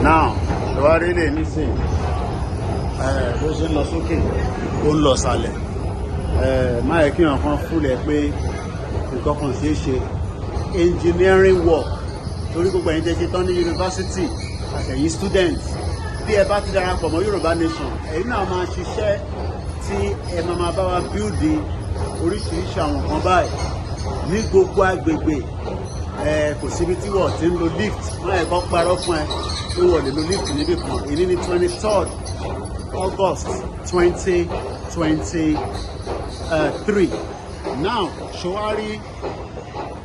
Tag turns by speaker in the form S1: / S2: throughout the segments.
S1: now ìwárí lè nísìn bó ṣe ń lọ sókè ó ń lọ sàlẹ̀ má yẹ kí wọn kan fúnlẹ̀ pé nǹkan kan ṣeé ṣe engineering work torí gbogbo ẹ̀yin tẹ́ ṣe tán ní yunifásitì àtẹ̀yìn students bí ẹ bá ti darapọ̀ mọ́ Yorùbá Nation ẹ̀yin náà máa ṣiṣẹ́ tí ẹ máa bá wa build oríṣiríṣi àwọn nǹkan báyìí ní gbogbo agbègbè kò síbi tí wọ́n ti ń lo lift wọ́n ẹ̀kọ́ parọ́ fún ẹ pé wọ́n lè lo lift níbì kan èyí ní 23rd August 2023 now ṣòwárí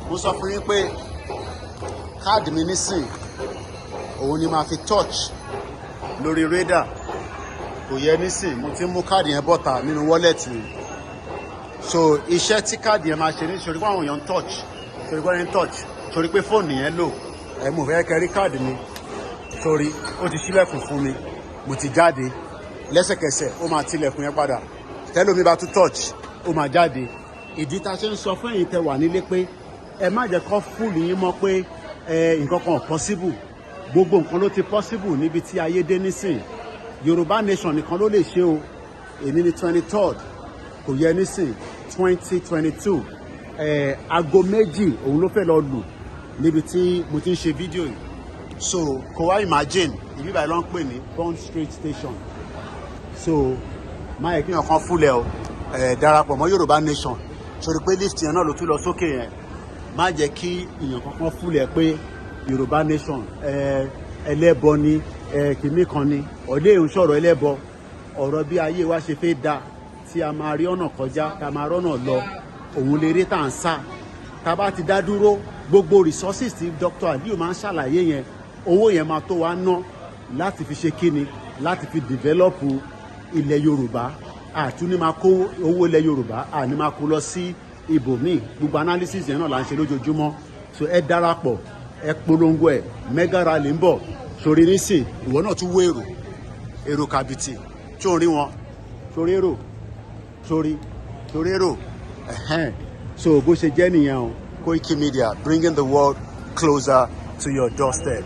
S1: mo sọ fún yín pé káàdì mi nísìn òun ni màá fi touch lórí radar kò yẹ nísìn mo ti mú káàdì yẹn bọ́ta nínú wọ́lẹ̀tì mi so iṣẹ́ tí káàdì yẹn máa ṣe ní sori pé àwọn èèyàn ń touch sori pé wọ́n ń touch sori pé fóònù yẹn lò mo fẹ́ kẹrí káàdì mi sori ó ti ṣílẹ̀kùn fún mi mo ti jáde lẹ́sẹ̀kẹsẹ̀ ó máa tilẹ̀kùn yẹn padà tẹ́lómi bá tún touch ó máa jáde ìdí tá a ṣe ń sọ fún ẹ̀yin tẹ́ wà nílé pé ẹ má jẹ́ kó fúlù yín mọ́ pé nǹkan kan possible gbogbo nǹkan ló ti possible níbi tí ayé dé nísìn Yorùbá Nation nìkan ló lè ṣe o èmi ní 23rd kò yẹ nísìn 2022 aago méjì òun ló fẹ́ lọ lù níbi tí mo ti ń ṣe fídíò yìí so kò wá imagine ìbí báyìí ló ń pè ní Bond Street Station so má yẹ kí èèyàn kan fúlẹ̀ o darapọ̀ mọ́ Yorùbá Nation sórí pé lift yẹn náà ló tún lọ sókè yẹn má jẹ́ kí èèyàn kankan fúlẹ̀ pé Yorùbá Nation ẹlẹ́bọ ni kìíní kan ni ọ̀dẹ́ ìhùn sọ̀rọ̀ ẹlẹ́bọ ọ̀rọ̀ bí ayé wa ṣe fẹ́ da tí a máa rí ọ̀nà kọjá tá a máa rọ́nà lọ òun lè rí tá à ń sá tá a bá ti dá dúró gbogbo resources tí Dr. Aliyu máa ń ṣàlàyé yẹn owó yẹn máa tó wá ná láti fi ṣe kíni láti fi develop ilẹ̀ Yorùbá àtúní máa kó owó ilẹ̀ Yorùbá àní máa kó lọ sí ibòmíì gbogbo analysis yẹn náà là ń ṣe lójoojúmọ́ so ẹ darapọ̀ ẹ polongo ẹ mega rally ń bọ̀ sórí nísìn ìwọ náà tún wó èrò kàbìtì tí ò rí wọn sórí èrò sórí èrò so bó ṣe jẹ́ nìyẹn o Koikimedia bringing the world closer to your doorstep.